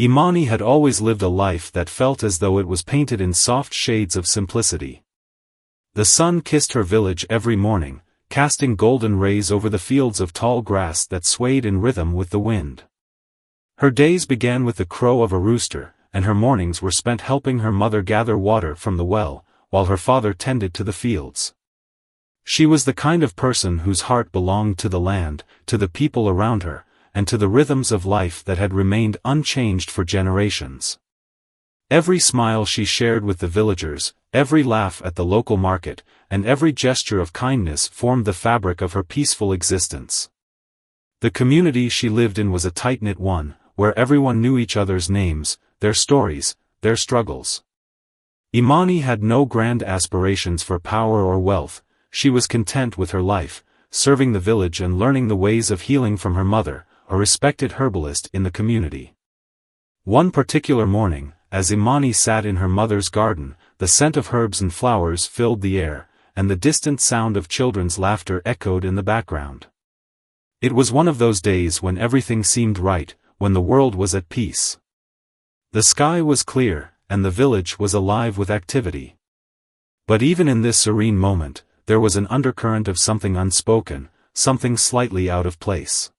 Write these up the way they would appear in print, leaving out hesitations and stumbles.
Imani had always lived a life that felt as though it was painted in soft shades of simplicity. The sun kissed her village every morning, casting golden rays over the fields of tall grass that swayed in rhythm with the wind. Her days began with the crow of a rooster, and her mornings were spent helping her mother gather water from the well, while her father tended to the fields. She was the kind of person whose heart belonged to the land, to the people around her, and to the rhythms of life that had remained unchanged for generations. Every smile she shared with the villagers, every laugh at the local market, and every gesture of kindness formed the fabric of her peaceful existence. The community she lived in was a tight-knit one, where everyone knew each other's names, their stories, their struggles. Imani had no grand aspirations for power or wealth. She was content with her life, serving the village and learning the ways of healing from her mother, a respected herbalist in the community. One particular morning, as Imani sat in her mother's garden, the scent of herbs and flowers filled the air, and the distant sound of children's laughter echoed in the background. It was one of those days when everything seemed right, when the world was at peace. The sky was clear, and the village was alive with activity. But even in this serene moment, there was an undercurrent of something unspoken, something slightly out of place.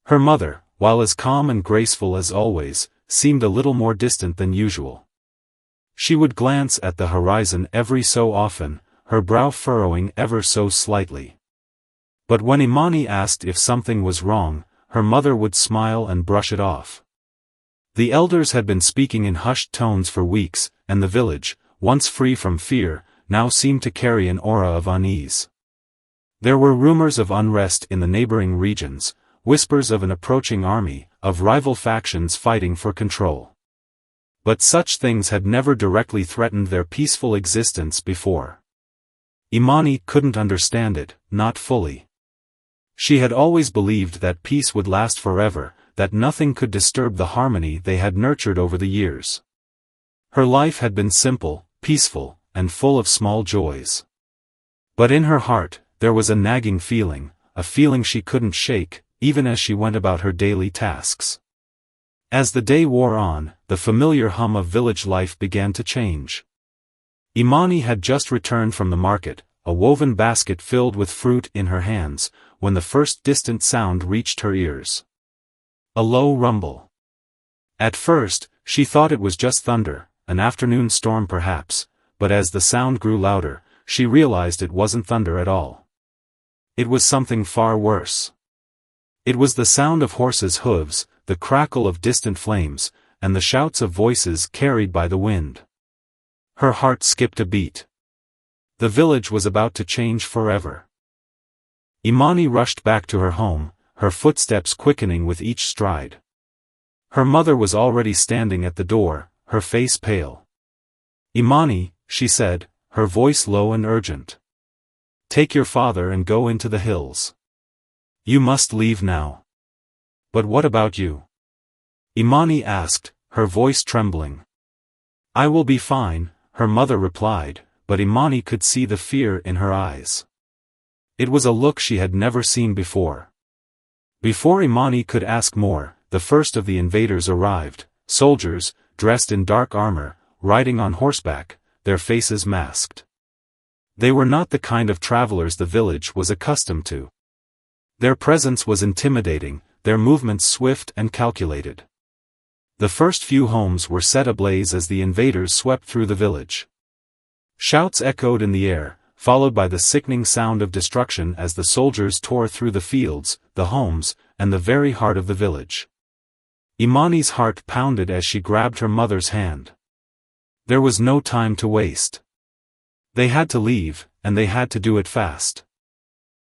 Her mother, while as calm and graceful as always, seemed a little more distant than usual. She would glance at the horizon every so often, her brow furrowing ever so slightly. But when Imani asked if something was wrong, her mother would smile and brush it off. The elders had been speaking in hushed tones for weeks, and the village, once free from fear, now seemed to carry an aura of unease. There were rumors of unrest in the neighboring regions, whispers of an approaching army, of rival factions fighting for control. But such things had never directly threatened their peaceful existence before. Imani couldn't understand it, not fully. She had always believed that peace would last forever, that nothing could disturb the harmony they had nurtured over the years. Her life had been simple, peaceful, and full of small joys. But in her heart, there was a nagging feeling, a feeling she couldn't shake, even as she went about her daily tasks. As the day wore on, the familiar hum of village life began to change. Imani had just returned from the market, a woven basket filled with fruit in her hands, when the first distant sound reached her ears. A low rumble. At first, she thought it was just thunder, an afternoon storm perhaps, but as the sound grew louder, she realized it wasn't thunder at all. It was something far worse. It was the sound of horses' hooves, the crackle of distant flames, and the shouts of voices carried by the wind. Her heart skipped a beat. The village was about to change forever. Imani rushed back to her home, her footsteps quickening with each stride. Her mother was already standing at the door, her face pale. "Imani," she said, her voice low and urgent. "Take your father and go into the hills. You must leave now." "But what about you?" Imani asked, her voice trembling. "I will be fine," her mother replied, but Imani could see the fear in her eyes. It was a look she had never seen before. Before Imani could ask more, the first of the invaders arrived, soldiers, dressed in dark armor, riding on horseback, their faces masked. They were not the kind of travelers the village was accustomed to. Their presence was intimidating, their movements swift and calculated. The first few homes were set ablaze as the invaders swept through the village. Shouts echoed in the air, followed by the sickening sound of destruction as the soldiers tore through the fields, the homes, and the very heart of the village. Imani's heart pounded as she grabbed her mother's hand. There was no time to waste. They had to leave, and they had to do it fast.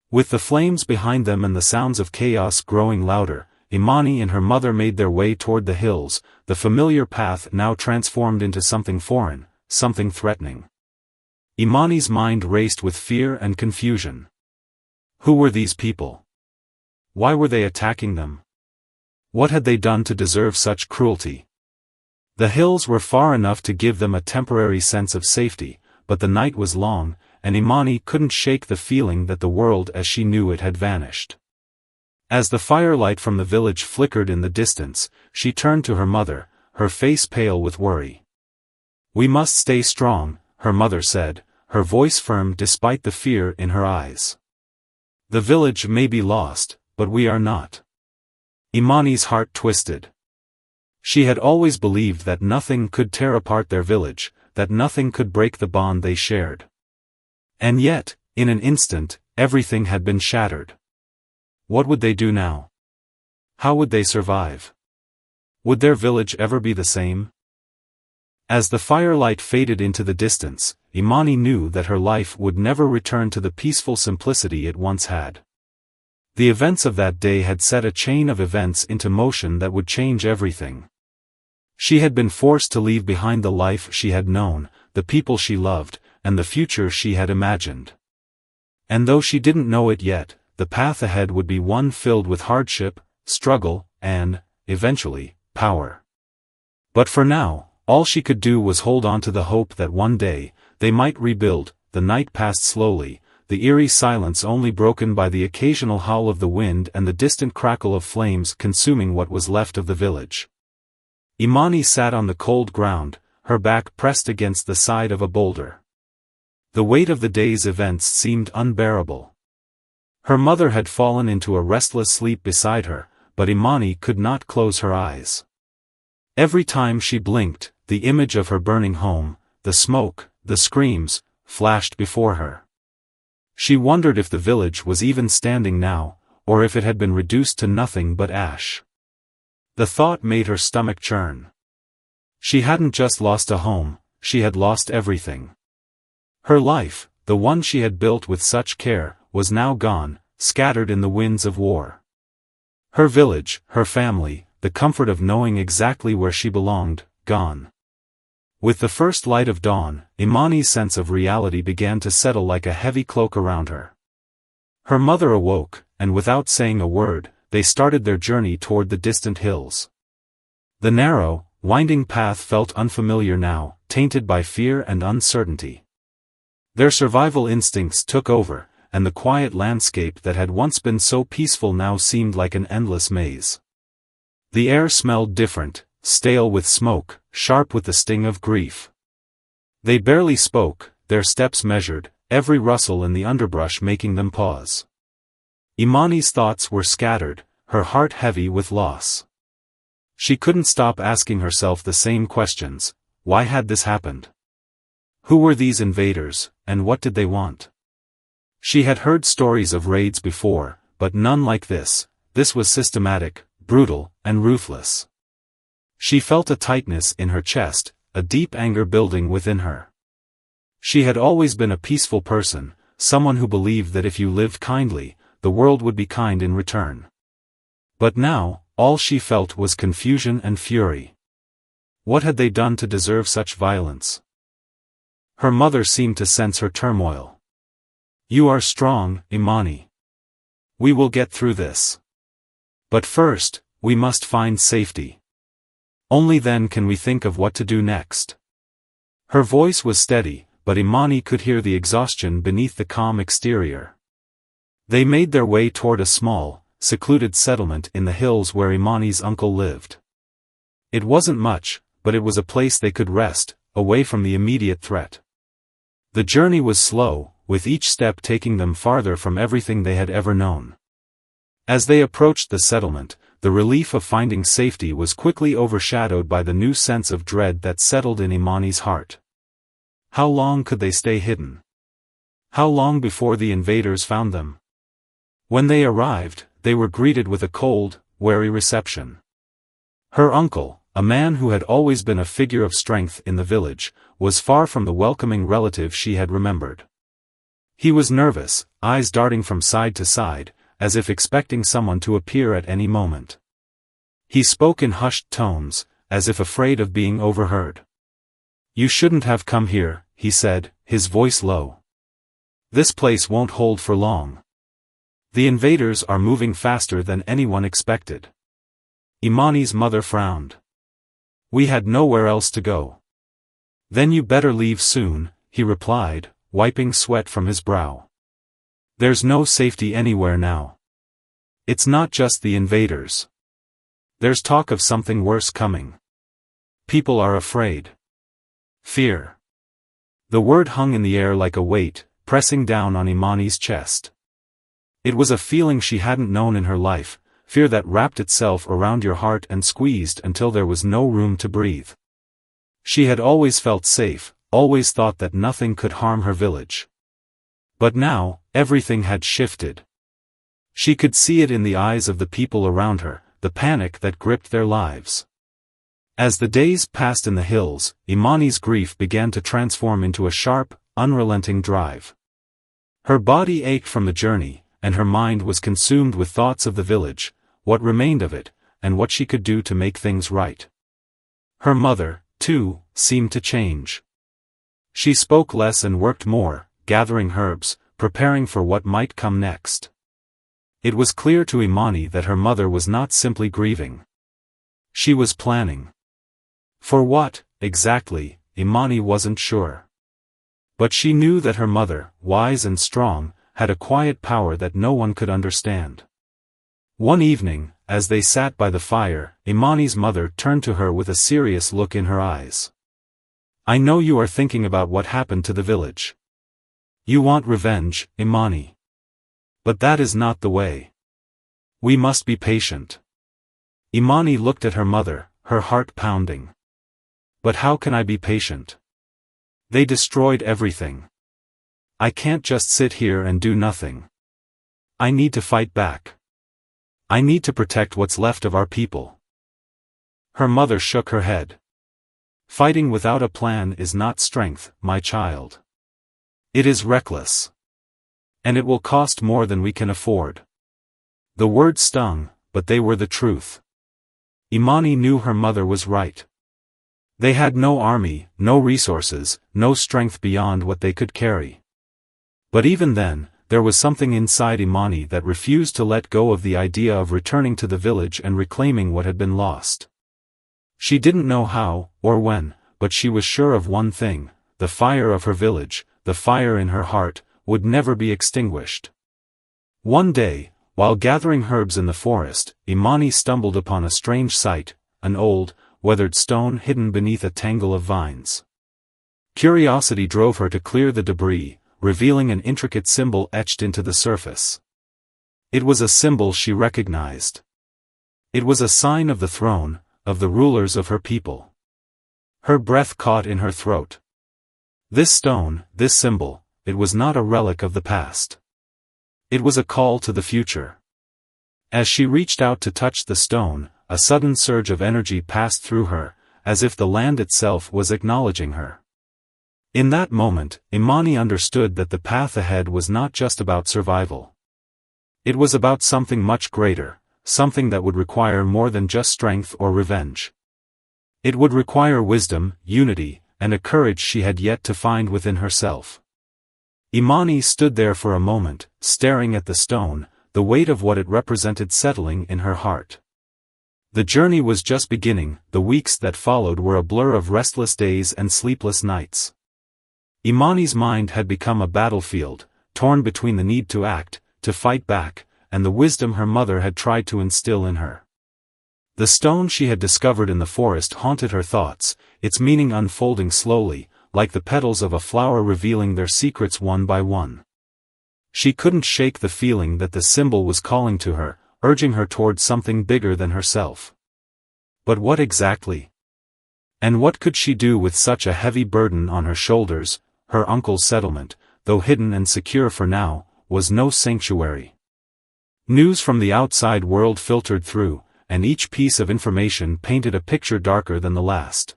With the flames behind them and the sounds of chaos growing louder, Imani and her mother made their way toward the hills, the familiar path now transformed into something foreign, something threatening. Imani's mind raced with fear and confusion. Who were these people? Why were they attacking them? What had they done to deserve such cruelty? The hills were far enough to give them a temporary sense of safety, but the night was long, and Imani couldn't shake the feeling that the world as she knew it had vanished. As the firelight from the village flickered in the distance, she turned to her mother, her face pale with worry. "We must stay strong," her mother said, her voice firm despite the fear in her eyes. "The village may be lost, but we are not." Imani's heart twisted. She had always believed that nothing could tear apart their village, that nothing could break the bond they shared. And yet, in an instant, everything had been shattered. What would they do now? How would they survive? Would their village ever be the same? As the firelight faded into the distance, Imani knew that her life would never return to the peaceful simplicity it once had. The events of that day had set a chain of events into motion that would change everything. She had been forced to leave behind the life she had known, the people she loved, and the future she had imagined. And though she didn't know it yet, the path ahead would be one filled with hardship, struggle, and, eventually, power. But for now, all she could do was hold on to the hope that one day, they might rebuild. The night passed slowly, the eerie silence only broken by the occasional howl of the wind and the distant crackle of flames consuming what was left of the village. Imani sat on the cold ground, her back pressed against the side of a boulder. The weight of the day's events seemed unbearable. Her mother had fallen into a restless sleep beside her, but Imani could not close her eyes. Every time she blinked, the image of her burning home, the smoke, the screams, flashed before her. She wondered if the village was even standing now, or if it had been reduced to nothing but ash. The thought made her stomach churn. She hadn't just lost a home, she had lost everything. Her life, the one she had built with such care, was now gone, scattered in the winds of war. Her village, her family, the comfort of knowing exactly where she belonged, gone. With the first light of dawn, Imani's sense of reality began to settle like a heavy cloak around her. Her mother awoke, and without saying a word, they started their journey toward the distant hills. The narrow, winding path felt unfamiliar now, tainted by fear and uncertainty. Their survival instincts took over, and the quiet landscape that had once been so peaceful now seemed like an endless maze. The air smelled different, stale with smoke, sharp with the sting of grief. They barely spoke, their steps measured, every rustle in the underbrush making them pause. Imani's thoughts were scattered, her heart heavy with loss. She couldn't stop asking herself the same questions. Why had this happened? Who were these invaders, and what did they want? She had heard stories of raids before, but none like this. This was systematic, brutal, and ruthless. She felt a tightness in her chest, a deep anger building within her. She had always been a peaceful person, someone who believed that if you lived kindly, the world would be kind in return. But now, all she felt was confusion and fury. What had they done to deserve such violence? Her mother seemed to sense her turmoil. "You are strong, Imani. We will get through this. But first, we must find safety. Only then can we think of what to do next." Her voice was steady, but Imani could hear the exhaustion beneath the calm exterior. They made their way toward a small, secluded settlement in the hills where Imani's uncle lived. It wasn't much, but it was a place they could rest, away from the immediate threat. The journey was slow, with each step taking them farther from everything they had ever known. As they approached the settlement, the relief of finding safety was quickly overshadowed by the new sense of dread that settled in Imani's heart. How long could they stay hidden? How long before the invaders found them? When they arrived, they were greeted with a cold, wary reception. Her uncle, a man who had always been a figure of strength in the village, was far from the welcoming relative she had remembered. He was nervous, eyes darting from side to side, as if expecting someone to appear at any moment. He spoke in hushed tones, as if afraid of being overheard. "You shouldn't have come here," he said, his voice low. "This place won't hold for long. The invaders are moving faster than anyone expected." Imani's mother frowned. "We had nowhere else to go." "Then you better leave soon," he replied, wiping sweat from his brow. "There's no safety anywhere now." It's not just the invaders. There's talk of something worse coming. People are afraid. Fear. The word hung in the air like a weight, pressing down on Imani's chest. It was a feeling she hadn't known in her life, fear that wrapped itself around your heart and squeezed until there was no room to breathe. She had always felt safe, always thought that nothing could harm her village. But now, everything had shifted. She could see it in the eyes of the people around her, the panic that gripped their lives. As the days passed in the hills, Imani's grief began to transform into a sharp, unrelenting drive. Her body ached from the journey, and her mind was consumed with thoughts of the village, what remained of it, and what she could do to make things right. Her mother, too, seemed to change. She spoke less and worked more, gathering herbs, preparing for what might come next. It was clear to Imani that her mother was not simply grieving. She was planning. For what, exactly, Imani wasn't sure. But she knew that her mother, wise and strong, had a quiet power that no one could understand. One evening, as they sat by the fire, Imani's mother turned to her with a serious look in her eyes. "I know you are thinking about what happened to the village. You want revenge, Imani. But that is not the way. We must be patient." Imani looked at her mother, her heart pounding. "But how can I be patient? They destroyed everything. I can't just sit here and do nothing. I need to fight back. I need to protect what's left of our people." Her mother shook her head. "Fighting without a plan is not strength, my child. It is reckless. And it will cost more than we can afford." The words stung, but they were the truth. Imani knew her mother was right. They had no army, no resources, no strength beyond what they could carry. But even then, there was something inside Imani that refused to let go of the idea of returning to the village and reclaiming what had been lost. She didn't know how, or when, but she was sure of one thing: the fire of her village, the fire in her heart, would never be extinguished. One day, while gathering herbs in the forest, Imani stumbled upon a strange sight, an old, weathered stone hidden beneath a tangle of vines. Curiosity drove her to clear the debris, revealing an intricate symbol etched into the surface. It was a symbol she recognized. It was a sign of the throne, of the rulers of her people. Her breath caught in her throat. This stone, this symbol, it was not a relic of the past. It was a call to the future. As she reached out to touch the stone, a sudden surge of energy passed through her, as if the land itself was acknowledging her. In that moment, Imani understood that the path ahead was not just about survival. It was about something much greater, something that would require more than just strength or revenge. It would require wisdom, unity, and a courage she had yet to find within herself. Imani stood there for a moment, staring at the stone, the weight of what it represented settling in her heart. The journey was just beginning, the weeks that followed were a blur of restless days and sleepless nights. Imani's mind had become a battlefield, torn between the need to act, to fight back, and the wisdom her mother had tried to instill in her. The stone she had discovered in the forest haunted her thoughts, its meaning unfolding slowly, like the petals of a flower revealing their secrets one by one. She couldn't shake the feeling that the symbol was calling to her, urging her toward something bigger than herself. But what exactly? And what could she do with such a heavy burden on her shoulders? Her uncle's settlement, though hidden and secure for now, was no sanctuary. News from the outside world filtered through, and each piece of information painted a picture darker than the last.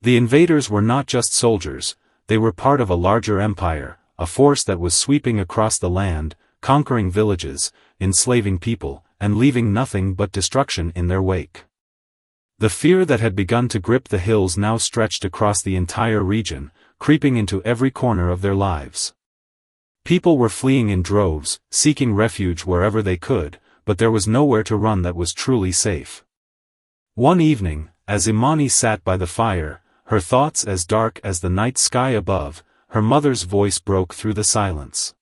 The invaders were not just soldiers, they were part of a larger empire, a force that was sweeping across the land, conquering villages, enslaving people, and leaving nothing but destruction in their wake. The fear that had begun to grip the hills now stretched across the entire region, creeping into every corner of their lives. People were fleeing in droves, seeking refuge wherever they could, but there was nowhere to run that was truly safe. One evening, as Imani sat by the fire, her thoughts as dark as the night sky above, her mother's voice broke through the silence.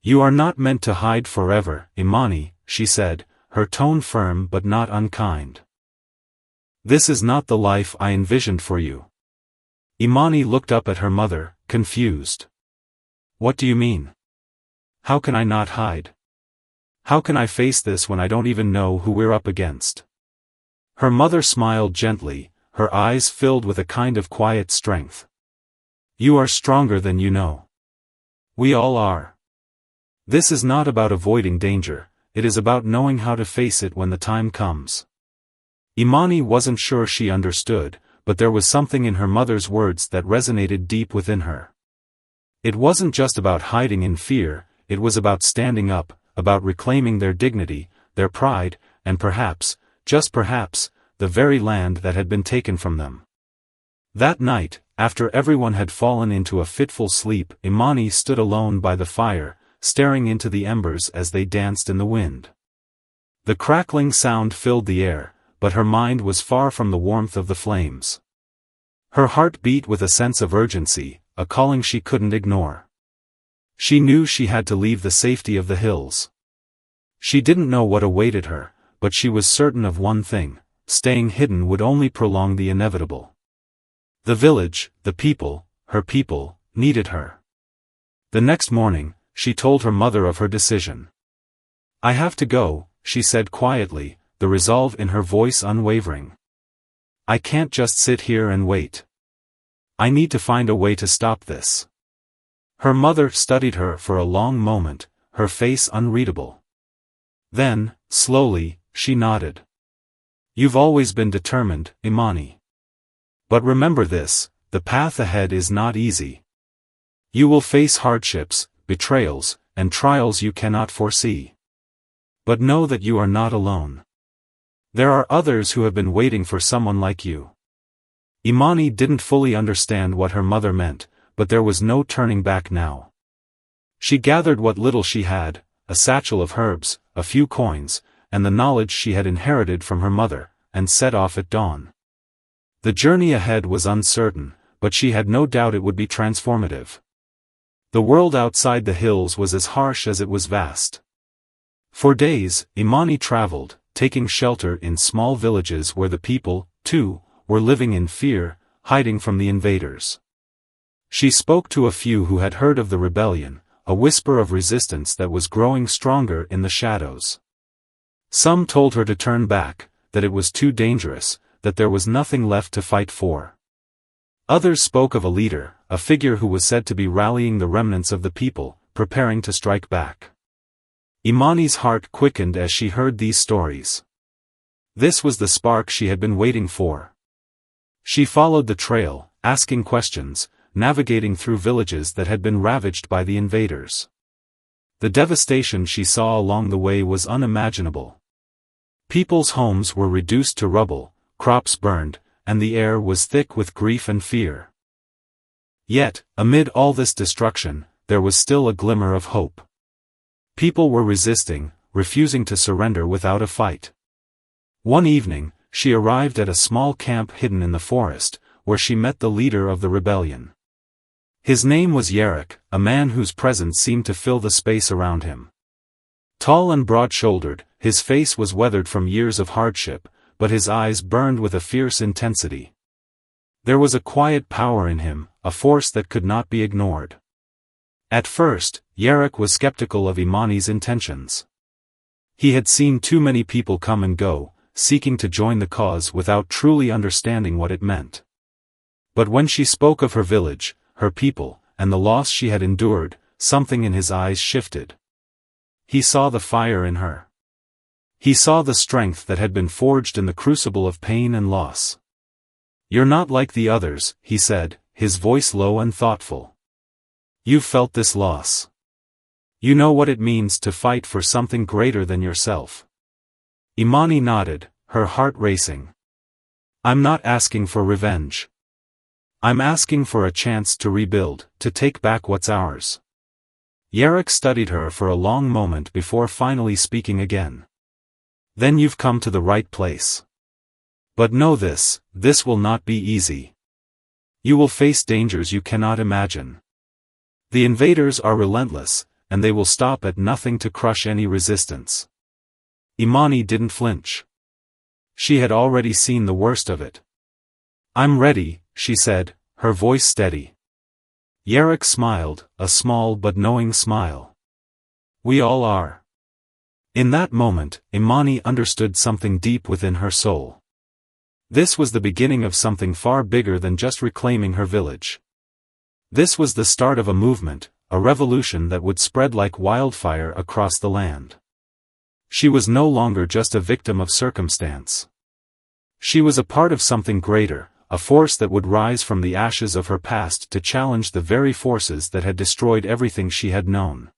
"You are not meant to hide forever, Imani," she said, her tone firm but not unkind. This is not the life I envisioned for you. Imani looked up at her mother, confused. What do you mean? How can I not hide? How can I face this when I don't even know who we're up against? Her mother smiled gently, her eyes filled with a kind of quiet strength. You are stronger than you know. We all are. This is not about avoiding danger, it is about knowing how to face it when the time comes. Imani wasn't sure she understood, but there was something in her mother's words that resonated deep within her. It wasn't just about hiding in fear, it was about standing up, about reclaiming their dignity, their pride, and perhaps, just perhaps, the very land that had been taken from them. That night, after everyone had fallen into a fitful sleep, Imani stood alone by the fire, staring into the embers as they danced in the wind. The crackling sound filled the air, but her mind was far from the warmth of the flames. Her heart beat with a sense of urgency, a calling she couldn't ignore. She knew she had to leave the safety of the hills. She didn't know what awaited her, but she was certain of one thing: staying hidden would only prolong the inevitable. The village, the people, her people, needed her. The next morning, she told her mother of her decision. I have to go, she said quietly, the resolve in her voice unwavering. I can't just sit here and wait. I need to find a way to stop this. Her mother studied her for a long moment, her face unreadable. Then, slowly, she nodded. You've always been determined, Imani. But remember this, the path ahead is not easy. You will face hardships, betrayals, and trials you cannot foresee. But know that you are not alone. There are others who have been waiting for someone like you. Imani didn't fully understand what her mother meant, but there was no turning back now. She gathered what little she had, a satchel of herbs, a few coins, and the knowledge she had inherited from her mother, and set off at dawn. The journey ahead was uncertain, but she had no doubt it would be transformative. The world outside the hills was as harsh as it was vast. For days, Imani traveled, taking shelter in small villages where the people, too, were living in fear, hiding from the invaders. She spoke to a few who had heard of the rebellion, a whisper of resistance that was growing stronger in the shadows. Some told her to turn back, that it was too dangerous, that there was nothing left to fight for. Others spoke of a leader, a figure who was said to be rallying the remnants of the people, preparing to strike back. Imani's heart quickened as she heard these stories. This was the spark she had been waiting for. She followed the trail, asking questions, navigating through villages that had been ravaged by the invaders. The devastation she saw along the way was unimaginable. People's homes were reduced to rubble, crops burned, and the air was thick with grief and fear. Yet, amid all this destruction, there was still a glimmer of hope. People were resisting, refusing to surrender without a fight. One evening, she arrived at a small camp hidden in the forest, where she met the leader of the rebellion. His name was Yarek, a man whose presence seemed to fill the space around him. Tall and broad-shouldered, his face was weathered from years of hardship, but his eyes burned with a fierce intensity. There was a quiet power in him, a force that could not be ignored. At first, Yarek was skeptical of Imani's intentions. He had seen too many people come and go, seeking to join the cause without truly understanding what it meant. But when she spoke of her village, her people, and the loss she had endured, something in his eyes shifted. He saw the fire in her. He saw the strength that had been forged in the crucible of pain and loss. You're not like the others, he said, his voice low and thoughtful. You've felt this loss. You know what it means to fight for something greater than yourself. Imani nodded, her heart racing. I'm not asking for revenge. I'm asking for a chance to rebuild, to take back what's ours. Yarek studied her for a long moment before finally speaking again. Then you've come to the right place. But know this will not be easy. You will face dangers you cannot imagine. The invaders are relentless, and they will stop at nothing to crush any resistance. Imani didn't flinch. She had already seen the worst of it. "I'm ready," she said, her voice steady. Yarok smiled, a small but knowing smile. "We all are." In that moment, Imani understood something deep within her soul. This was the beginning of something far bigger than just reclaiming her village. This was the start of a movement, a revolution that would spread like wildfire across the land. She was no longer just a victim of circumstance. She was a part of something greater, a force that would rise from the ashes of her past to challenge the very forces that had destroyed everything she had known.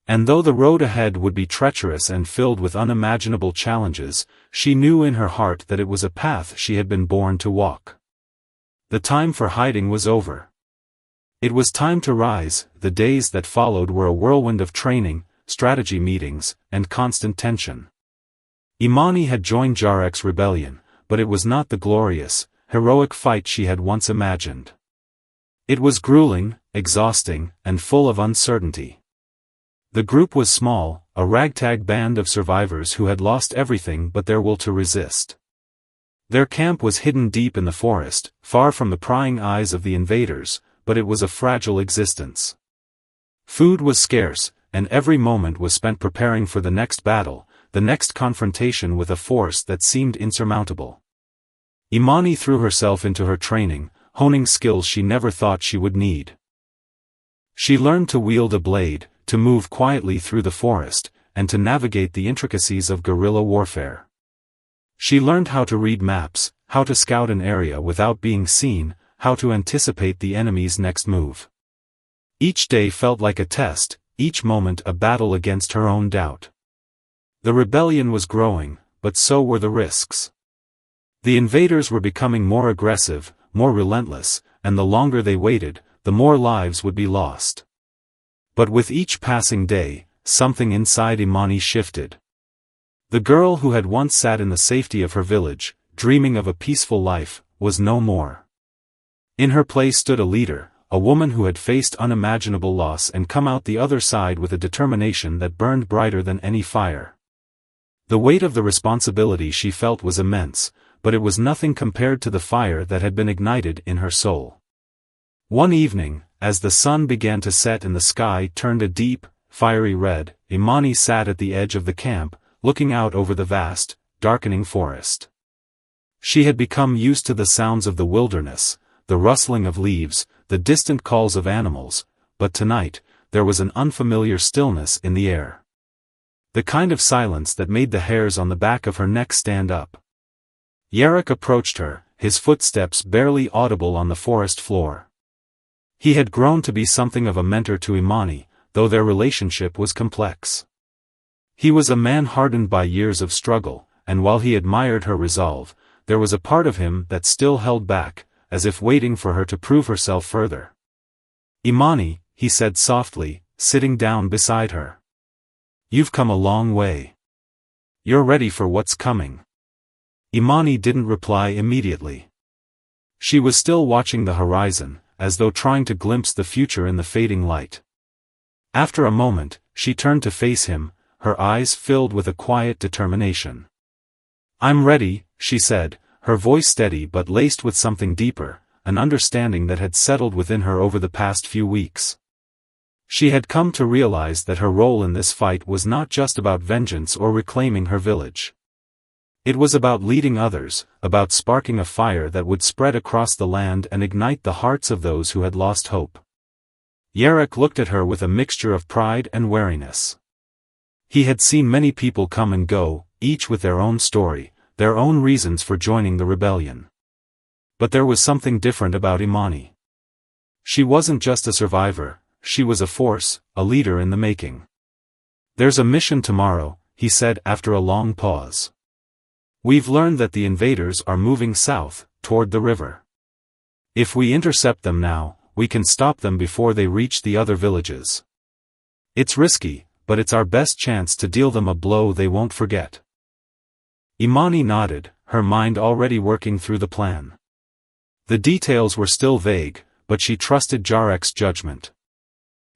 And though the road ahead would be treacherous and filled with unimaginable challenges, she knew in her heart that it was a path she had been born to walk. The time for hiding was over. It was time to rise. The days that followed were a whirlwind of training, strategy meetings, and constant tension. Imani had joined Jarek's rebellion, but it was not the glorious, heroic fight she had once imagined. It was grueling, exhausting, and full of uncertainty. The group was small, a ragtag band of survivors who had lost everything but their will to resist. Their camp was hidden deep in the forest, far from the prying eyes of the invaders, but it was a fragile existence. Food was scarce, and every moment was spent preparing for the next battle, the next confrontation with a force that seemed insurmountable. Imani threw herself into her training, honing skills she never thought she would need. She learned to wield a blade, to move quietly through the forest, and to navigate the intricacies of guerrilla warfare. She learned how to read maps, how to scout an area without being seen, how to anticipate the enemy's next move. Each day felt like a test, each moment a battle against her own doubt. The rebellion was growing, but so were the risks. The invaders were becoming more aggressive, more relentless, and the longer they waited, the more lives would be lost. But with each passing day, something inside Imani shifted. The girl who had once sat in the safety of her village, dreaming of a peaceful life, was no more. In her place stood a leader, a woman who had faced unimaginable loss and come out the other side with a determination that burned brighter than any fire. The weight of the responsibility she felt was immense, but it was nothing compared to the fire that had been ignited in her soul. One evening, as the sun began to set and the sky turned a deep, fiery red, Imani sat at the edge of the camp, looking out over the vast, darkening forest. She had become used to the sounds of the wilderness, the rustling of leaves, the distant calls of animals, but tonight, there was an unfamiliar stillness in the air. The kind of silence that made the hairs on the back of her neck stand up. Yarok approached her, his footsteps barely audible on the forest floor. He had grown to be something of a mentor to Imani, though their relationship was complex. He was a man hardened by years of struggle, and while he admired her resolve, there was a part of him that still held back, as if waiting for her to prove herself further. "Imani," he said softly, sitting down beside her. "You've come a long way. You're ready for what's coming." Imani didn't reply immediately. She was still watching the horizon, as though trying to glimpse the future in the fading light. After a moment, she turned to face him, her eyes filled with a quiet determination. "I'm ready," she said, her voice steady but laced with something deeper, an understanding that had settled within her over the past few weeks. She had come to realize that her role in this fight was not just about vengeance or reclaiming her village. It was about leading others, about sparking a fire that would spread across the land and ignite the hearts of those who had lost hope. Yarok looked at her with a mixture of pride and wariness. He had seen many people come and go, each with their own story, their own reasons for joining the rebellion. But there was something different about Imani. She wasn't just a survivor, she was a force, a leader in the making. "There's a mission tomorrow," he said after a long pause. "We've learned that the invaders are moving south, toward the river. If we intercept them now, we can stop them before they reach the other villages. It's risky, but it's our best chance to deal them a blow they won't forget." Imani nodded, her mind already working through the plan. The details were still vague, but she trusted Jarek's judgment.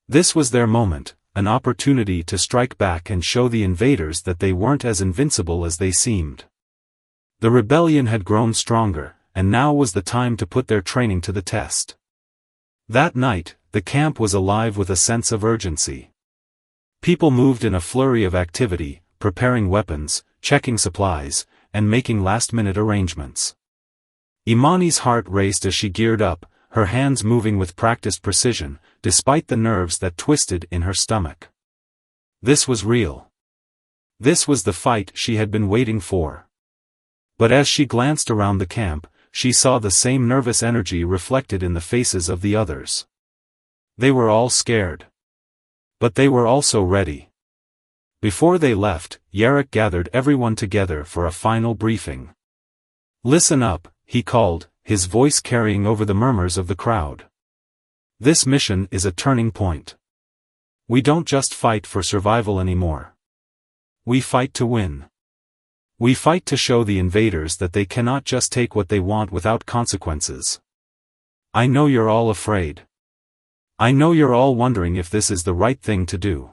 This was their moment, an opportunity to strike back and show the invaders that they weren't as invincible as they seemed. The rebellion had grown stronger, and now was the time to put their training to the test. That night, the camp was alive with a sense of urgency. People moved in a flurry of activity, preparing weapons, checking supplies, and making last-minute arrangements. Imani's heart raced as she geared up, her hands moving with practiced precision, despite the nerves that twisted in her stomach. This was real. This was the fight she had been waiting for. But as she glanced around the camp, she saw the same nervous energy reflected in the faces of the others. They were all scared. But they were also ready. Before they left, Yarrick gathered everyone together for a final briefing. "Listen up," he called, his voice carrying over the murmurs of the crowd. "This mission is a turning point. We don't just fight for survival anymore. We fight to win. We fight to show the invaders that they cannot just take what they want without consequences. I know you're all afraid. I know you're all wondering if this is the right thing to do.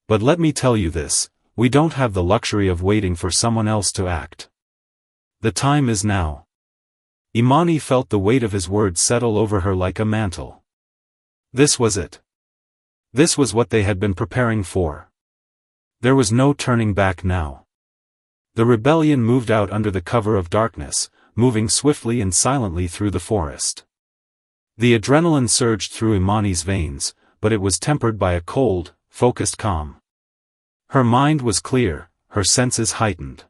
But let me tell you this, we don't have the luxury of waiting for someone else to act. The time is now." Imani felt the weight of his words settle over her like a mantle. This was it. This was what they had been preparing for. There was no turning back now. The rebellion moved out under the cover of darkness, moving swiftly and silently through the forest. The adrenaline surged through Imani's veins, but it was tempered by a cold, focused calm. Her mind was clear, her senses heightened.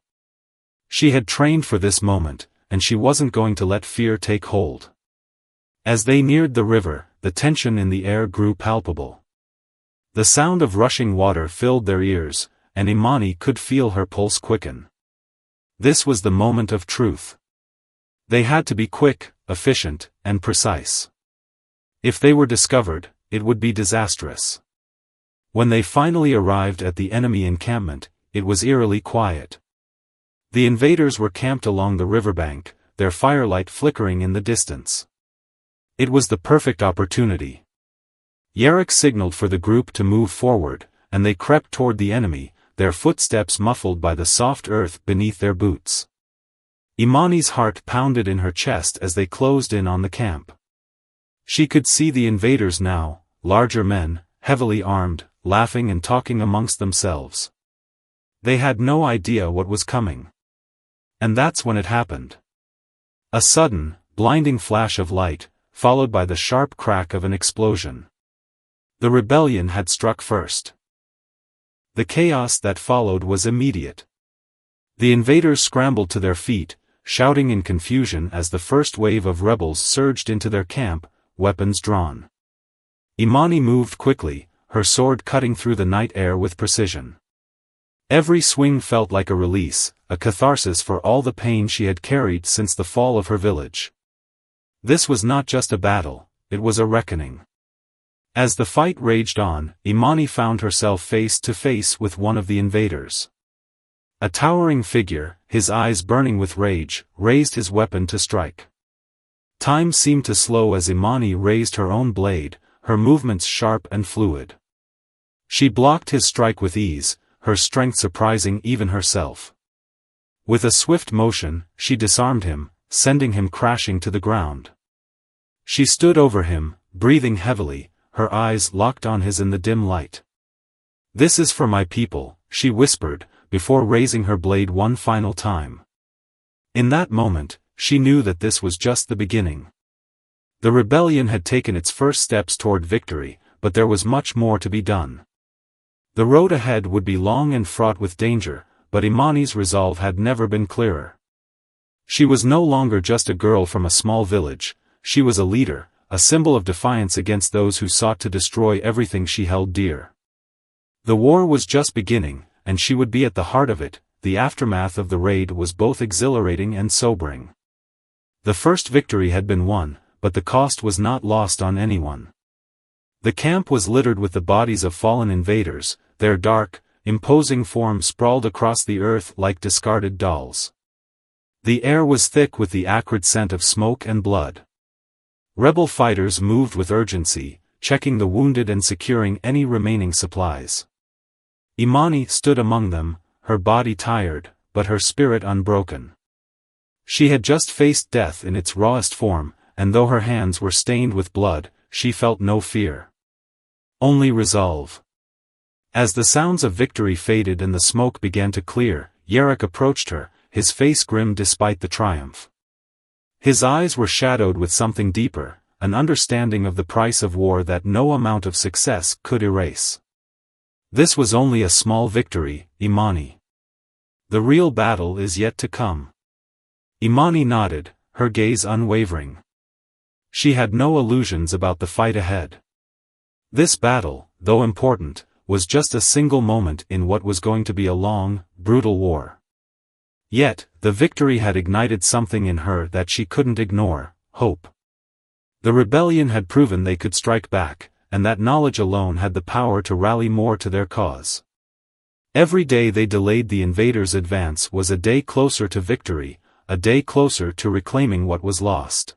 She had trained for this moment, and she wasn't going to let fear take hold. As they neared the river, the tension in the air grew palpable. The sound of rushing water filled their ears, and Imani could feel her pulse quicken. This was the moment of truth. They had to be quick, efficient, and precise. If they were discovered, it would be disastrous. When they finally arrived at the enemy encampment, it was eerily quiet. The invaders were camped along the riverbank, their firelight flickering in the distance. It was the perfect opportunity. Yarrick signaled for the group to move forward, and they crept toward the enemy, their footsteps muffled by the soft earth beneath their boots. Imani's heart pounded in her chest as they closed in on the camp. She could see the invaders now, larger men, heavily armed, laughing and talking amongst themselves. They had no idea what was coming. And that's when it happened. A sudden, blinding flash of light, followed by the sharp crack of an explosion. The rebellion had struck first. The chaos that followed was immediate. The invaders scrambled to their feet, shouting in confusion as the first wave of rebels surged into their camp, weapons drawn. Imani moved quickly, her sword cutting through the night air with precision. Every swing felt like a release, a catharsis for all the pain she had carried since the fall of her village. This was not just a battle, it was a reckoning. As the fight raged on, Imani found herself face to face with one of the invaders. A towering figure, his eyes burning with rage, raised his weapon to strike. Time seemed to slow as Imani raised her own blade, her movements sharp and fluid. She blocked his strike with ease, her strength surprising even herself. With a swift motion, she disarmed him, sending him crashing to the ground. She stood over him, breathing heavily, her eyes locked on his in the dim light. "This is for my people," she whispered, before raising her blade one final time. In that moment, she knew that this was just the beginning. The rebellion had taken its first steps toward victory, but there was much more to be done. The road ahead would be long and fraught with danger, but Imani's resolve had never been clearer. She was no longer just a girl from a small village, she was a leader, a symbol of defiance against those who sought to destroy everything she held dear. The war was just beginning, and she would be at the heart of it. The aftermath of the raid was both exhilarating and sobering. The first victory had been won, but the cost was not lost on anyone. The camp was littered with the bodies of fallen invaders, their dark, imposing forms sprawled across the earth like discarded dolls. The air was thick with the acrid scent of smoke and blood. Rebel fighters moved with urgency, checking the wounded and securing any remaining supplies. Imani stood among them, her body tired, but her spirit unbroken. She had just faced death in its rawest form, and though her hands were stained with blood, she felt no fear. Only resolve. As the sounds of victory faded and the smoke began to clear, Yarok approached her, his face grim despite the triumph. His eyes were shadowed with something deeper, an understanding of the price of war that no amount of success could erase. This was only a small victory, Imani. The real battle is yet to come. Imani nodded, her gaze unwavering. She had no illusions about the fight ahead. This battle, though important, was just a single moment in what was going to be a long, brutal war. Yet, the victory had ignited something in her that she couldn't ignore: hope. The rebellion had proven they could strike back, and that knowledge alone had the power to rally more to their cause. Every day they delayed the invaders' advance was a day closer to victory, a day closer to reclaiming what was lost.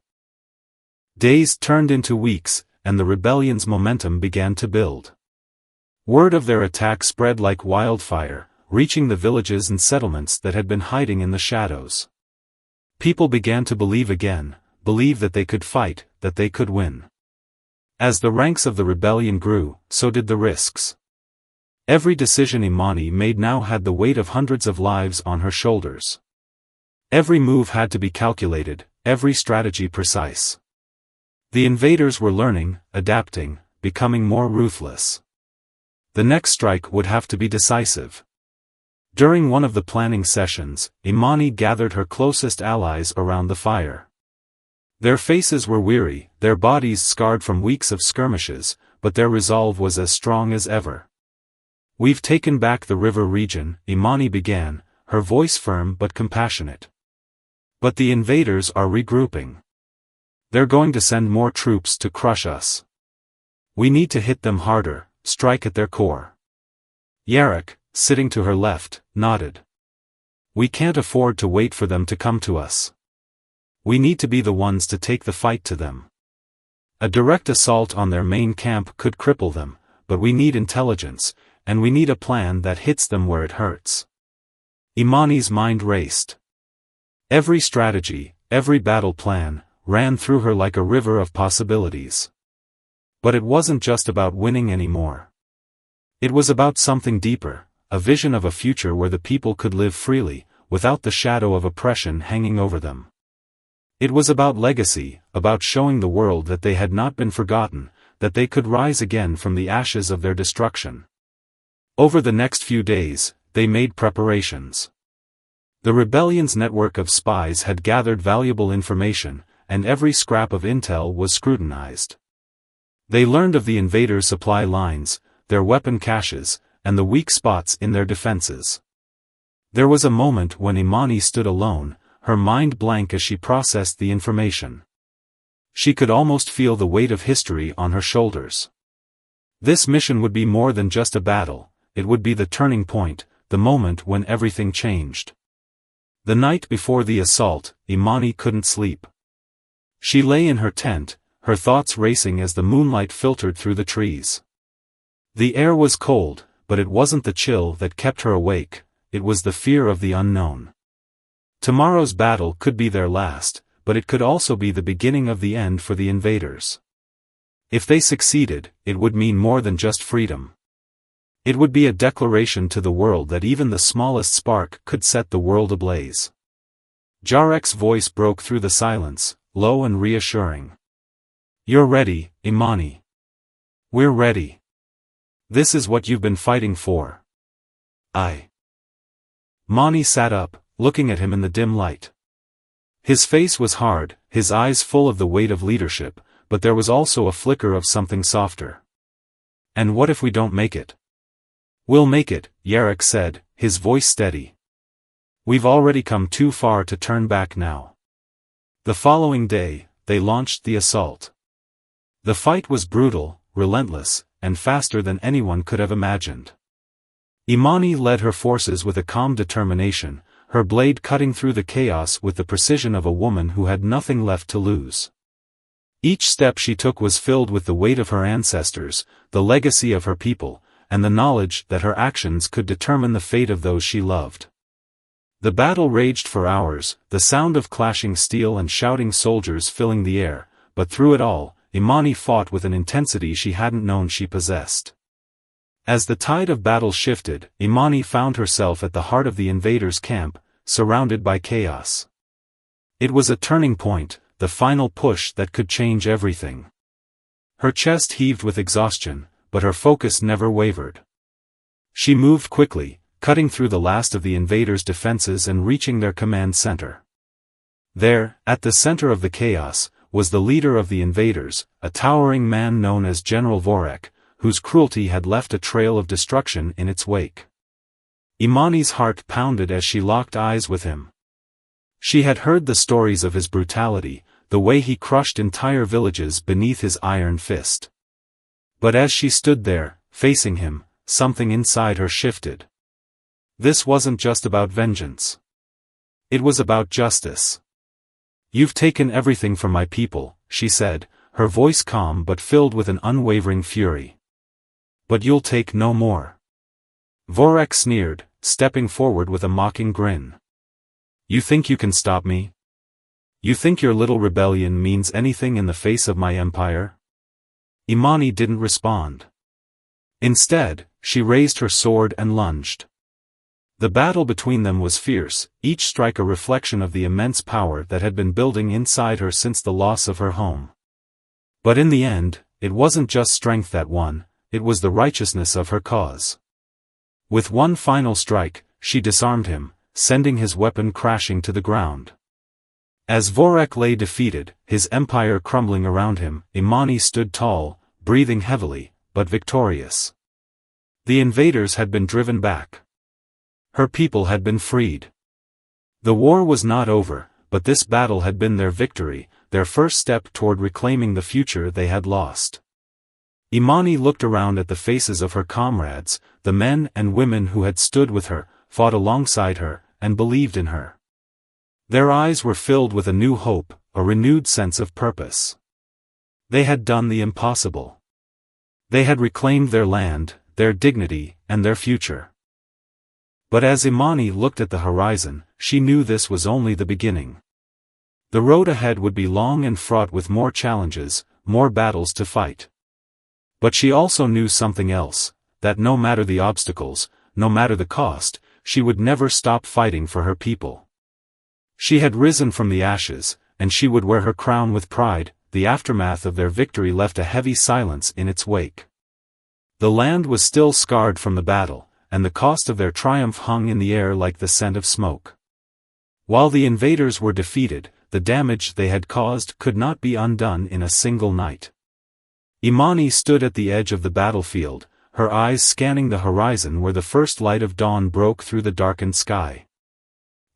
Days turned into weeks, and the rebellion's momentum began to build. Word of their attack spread like wildfire, reaching the villages and settlements that had been hiding in the shadows. People began to believe again, believe that they could fight, that they could win. As the ranks of the rebellion grew, so did the risks. Every decision Imani made now had the weight of hundreds of lives on her shoulders. Every move had to be calculated, every strategy precise. The invaders were learning, adapting, becoming more ruthless. The next strike would have to be decisive. During one of the planning sessions, Imani gathered her closest allies around the fire. Their faces were weary, their bodies scarred from weeks of skirmishes, but their resolve was as strong as ever. "We've taken back the river region," Imani began, her voice firm but compassionate. "But the invaders are regrouping. They're going to send more troops to crush us. We need to hit them harder, strike at their core." Yarok, sitting to her left, nodded. "We can't afford to wait for them to come to us. We need to be the ones to take the fight to them. A direct assault on their main camp could cripple them, but we need intelligence, and we need a plan that hits them where it hurts." Imani's mind raced. Every strategy, every battle plan, ran through her like a river of possibilities. But it wasn't just about winning anymore. It was about something deeper, a vision of a future where the people could live freely, without the shadow of oppression hanging over them. It was about legacy, about showing the world that they had not been forgotten, that they could rise again from the ashes of their destruction. Over the next few days, they made preparations. The rebellion's network of spies had gathered valuable information, and every scrap of intel was scrutinized. They learned of the invaders' supply lines, their weapon caches, and the weak spots in their defenses. There was a moment when Imani stood alone, her mind blank as she processed the information. She could almost feel the weight of history on her shoulders. This mission would be more than just a battle, it would be the turning point, the moment when everything changed. The night before the assault, Imani couldn't sleep. She lay in her tent, her thoughts racing as the moonlight filtered through the trees. The air was cold, but it wasn't the chill that kept her awake, it was the fear of the unknown. Tomorrow's battle could be their last, but it could also be the beginning of the end for the invaders. If they succeeded, it would mean more than just freedom. It would be a declaration to the world that even the smallest spark could set the world ablaze. Jarek's voice broke through the silence, low and reassuring. "You're ready, Imani. We're ready. This is what you've been fighting for." Mani sat up, looking at him in the dim light. His face was hard, his eyes full of the weight of leadership, but there was also a flicker of something softer. "And what if we don't make it?" "We'll make it," Yarok said, his voice steady. "We've already come too far to turn back now." The following day, they launched the assault. The fight was brutal, relentless, and faster than anyone could have imagined. Imani led her forces with a calm determination, her blade cutting through the chaos with the precision of a woman who had nothing left to lose. Each step she took was filled with the weight of her ancestors, the legacy of her people, and the knowledge that her actions could determine the fate of those she loved. The battle raged for hours, the sound of clashing steel and shouting soldiers filling the air, but through it all, Imani fought with an intensity she hadn't known she possessed. As the tide of battle shifted, Imani found herself at the heart of the invaders' camp, surrounded by chaos. It was a turning point, the final push that could change everything. Her chest heaved with exhaustion, but her focus never wavered. She moved quickly, cutting through the last of the invaders' defenses and reaching their command center. There, at the center of the chaos, was the leader of the invaders, a towering man known as General Vorek, whose cruelty had left a trail of destruction in its wake. Imani's heart pounded as she locked eyes with him. She had heard the stories of his brutality, the way he crushed entire villages beneath his iron fist. But as she stood there, facing him, something inside her shifted. This wasn't just about vengeance. It was about justice. "You've taken everything from my people," she said, her voice calm but filled with an unwavering fury. "But you'll take no more." Vorek sneered, stepping forward with a mocking grin. "You think you can stop me? You think your little rebellion means anything in the face of my empire?" Imani didn't respond. Instead, she raised her sword and lunged. The battle between them was fierce, each strike a reflection of the immense power that had been building inside her since the loss of her home. But in the end, it wasn't just strength that won, it was the righteousness of her cause. With one final strike, she disarmed him, sending his weapon crashing to the ground. As Vorek lay defeated, his empire crumbling around him, Imani stood tall, breathing heavily, but victorious. The invaders had been driven back. Her people had been freed. The war was not over, but this battle had been their victory, their first step toward reclaiming the future they had lost. Imani looked around at the faces of her comrades, the men and women who had stood with her, fought alongside her, and believed in her. Their eyes were filled with a new hope, a renewed sense of purpose. They had done the impossible. They had reclaimed their land, their dignity, and their future. But as Imani looked at the horizon, she knew this was only the beginning. The road ahead would be long and fraught with more challenges, more battles to fight. But she also knew something else, that no matter the obstacles, no matter the cost, she would never stop fighting for her people. She had risen from the ashes, and she would wear her crown with pride. The aftermath of their victory left a heavy silence in its wake. The land was still scarred from the battle, and the cost of their triumph hung in the air like the scent of smoke. While the invaders were defeated, the damage they had caused could not be undone in a single night. Imani stood at the edge of the battlefield, her eyes scanning the horizon where the first light of dawn broke through the darkened sky.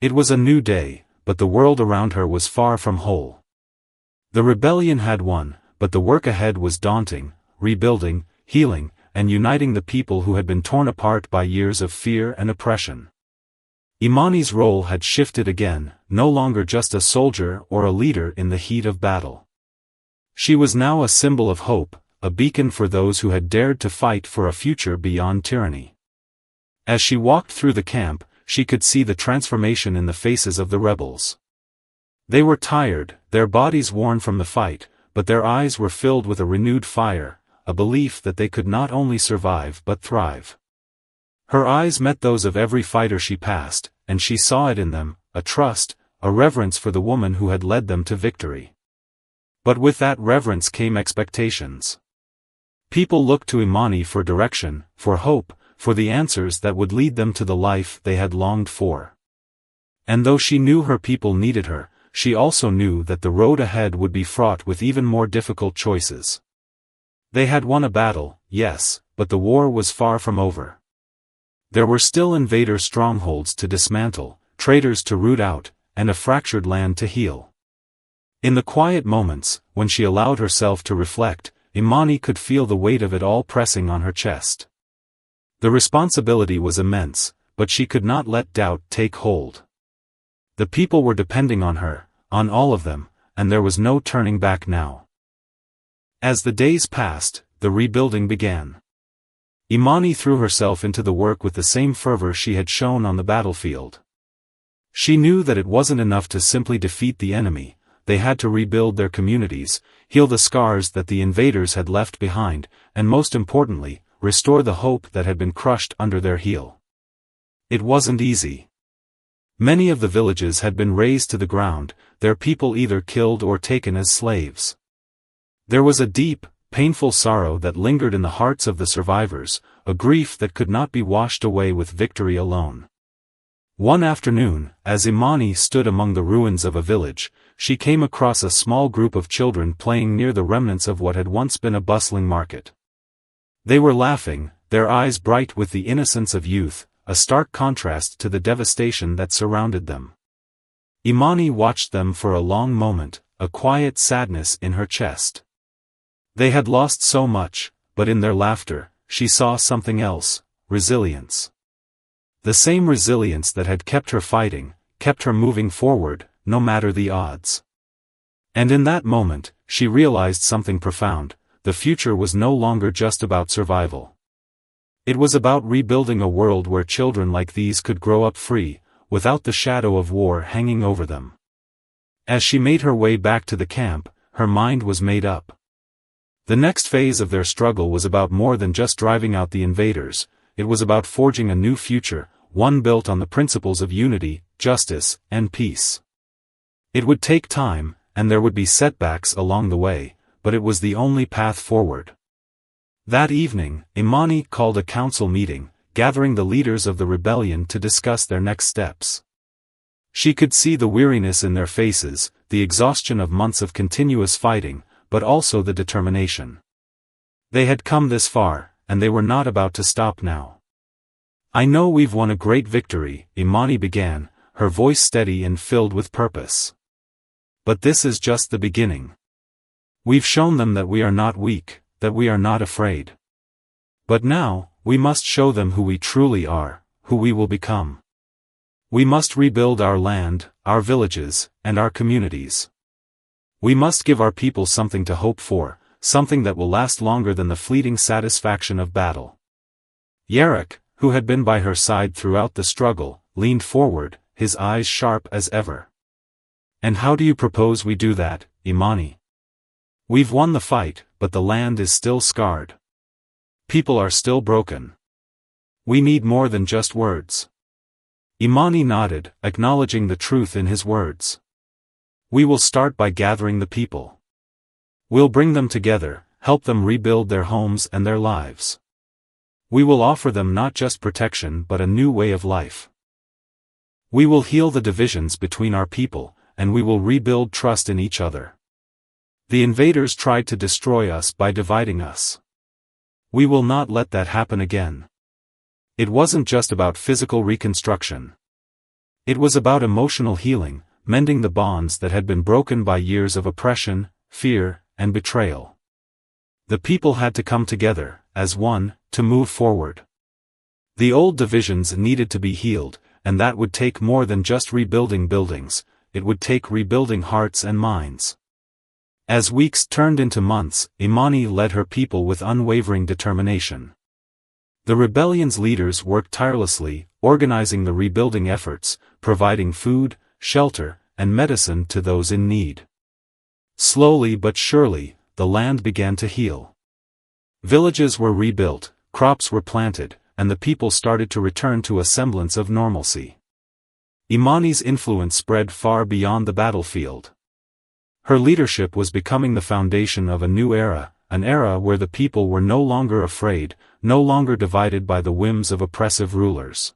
It was a new day, but the world around her was far from whole. The rebellion had won, but the work ahead was daunting, rebuilding, healing, and uniting the people who had been torn apart by years of fear and oppression. Imani's role had shifted again, no longer just a soldier or a leader in the heat of battle. She was now a symbol of hope, a beacon for those who had dared to fight for a future beyond tyranny. As she walked through the camp, she could see the transformation in the faces of the rebels. They were tired, their bodies worn from the fight, but their eyes were filled with a renewed fire, a belief that they could not only survive but thrive. Her eyes met those of every fighter she passed, and she saw it in them, a trust, a reverence for the woman who had led them to victory. But with that reverence came expectations. People looked to Imani for direction, for hope, for the answers that would lead them to the life they had longed for. And though she knew her people needed her, she also knew that the road ahead would be fraught with even more difficult choices. They had won a battle, yes, but the war was far from over. There were still invader strongholds to dismantle, traitors to root out, and a fractured land to heal. In the quiet moments, when she allowed herself to reflect, Imani could feel the weight of it all pressing on her chest. The responsibility was immense, but she could not let doubt take hold. The people were depending on her, on all of them, and there was no turning back now. As the days passed, the rebuilding began. Imani threw herself into the work with the same fervor she had shown on the battlefield. She knew that it wasn't enough to simply defeat the enemy, they had to rebuild their communities, heal the scars that the invaders had left behind, and most importantly, restore the hope that had been crushed under their heel. It wasn't easy. Many of the villages had been razed to the ground, their people either killed or taken as slaves. There was a deep, painful sorrow that lingered in the hearts of the survivors, a grief that could not be washed away with victory alone. One afternoon, as Imani stood among the ruins of a village, she came across a small group of children playing near the remnants of what had once been a bustling market. They were laughing, their eyes bright with the innocence of youth, a stark contrast to the devastation that surrounded them. Imani watched them for a long moment, a quiet sadness in her chest. They had lost so much, but in their laughter, she saw something else: resilience. The same resilience that had kept her fighting, kept her moving forward, no matter the odds. And in that moment, she realized something profound: the future was no longer just about survival. It was about rebuilding a world where children like these could grow up free, without the shadow of war hanging over them. As she made her way back to the camp, her mind was made up. The next phase of their struggle was about more than just driving out the invaders, it was about forging a new future, one built on the principles of unity, justice, and peace. It would take time, and there would be setbacks along the way, but it was the only path forward. That evening, Imani called a council meeting, gathering the leaders of the rebellion to discuss their next steps. She could see the weariness in their faces, the exhaustion of months of continuous fighting, but also the determination. They had come this far, and they were not about to stop now. "I know we've won a great victory," Imani began, her voice steady and filled with purpose. "But this is just the beginning. We've shown them that we are not weak, that we are not afraid. But now, we must show them who we truly are, who we will become. We must rebuild our land, our villages, and our communities. We must give our people something to hope for, something that will last longer than the fleeting satisfaction of battle." Yarek, who had been by her side throughout the struggle, leaned forward, his eyes sharp as ever. "And how do you propose we do that, Imani? We've won the fight, but the land is still scarred. People are still broken. We need more than just words." Imani nodded, acknowledging the truth in his words. "We will start by gathering the people. We'll bring them together, help them rebuild their homes and their lives. We will offer them not just protection but a new way of life. We will heal the divisions between our people, and we will rebuild trust in each other. The invaders tried to destroy us by dividing us. We will not let that happen again." It wasn't just about physical reconstruction. It was about emotional healing, mending the bonds that had been broken by years of oppression, fear, and betrayal. The people had to come together, as one, to move forward. The old divisions needed to be healed, and that would take more than just rebuilding buildings, it would take rebuilding hearts and minds. As weeks turned into months, Imani led her people with unwavering determination. The rebellion's leaders worked tirelessly, organizing the rebuilding efforts, providing food, shelter, and medicine to those in need. Slowly but surely, the land began to heal. Villages were rebuilt, crops were planted, and the people started to return to a semblance of normalcy. Imani's influence spread far beyond the battlefield. Her leadership was becoming the foundation of a new era, an era where the people were no longer afraid, no longer divided by the whims of oppressive rulers.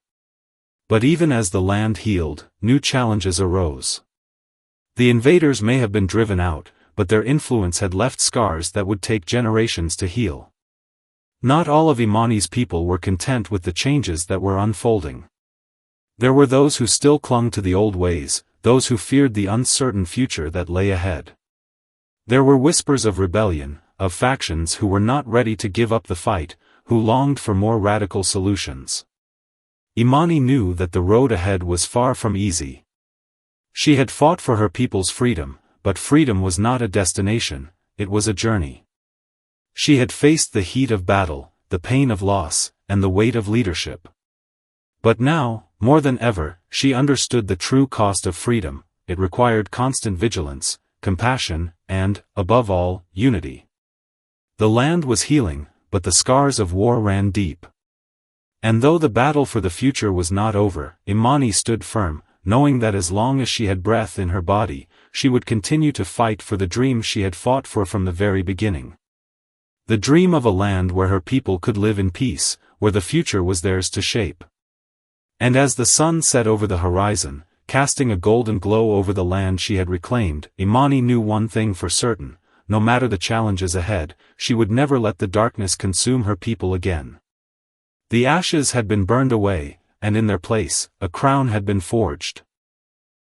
But even as the land healed, new challenges arose. The invaders may have been driven out, but their influence had left scars that would take generations to heal. Not all of Imani's people were content with the changes that were unfolding. There were those who still clung to the old ways, those who feared the uncertain future that lay ahead. There were whispers of rebellion, of factions who were not ready to give up the fight, who longed for more radical solutions. Imani knew that the road ahead was far from easy. She had fought for her people's freedom, but freedom was not a destination, it was a journey. She had faced the heat of battle, the pain of loss, and the weight of leadership. But now, more than ever, she understood the true cost of freedom. It required constant vigilance, compassion, and, above all, unity. The land was healing, but the scars of war ran deep. And though the battle for the future was not over, Imani stood firm, knowing that as long as she had breath in her body, she would continue to fight for the dream she had fought for from the very beginning. The dream of a land where her people could live in peace, where the future was theirs to shape. And as the sun set over the horizon, casting a golden glow over the land she had reclaimed, Imani knew one thing for certain: no matter the challenges ahead, she would never let the darkness consume her people again. The ashes had been burned away, and in their place, a crown had been forged.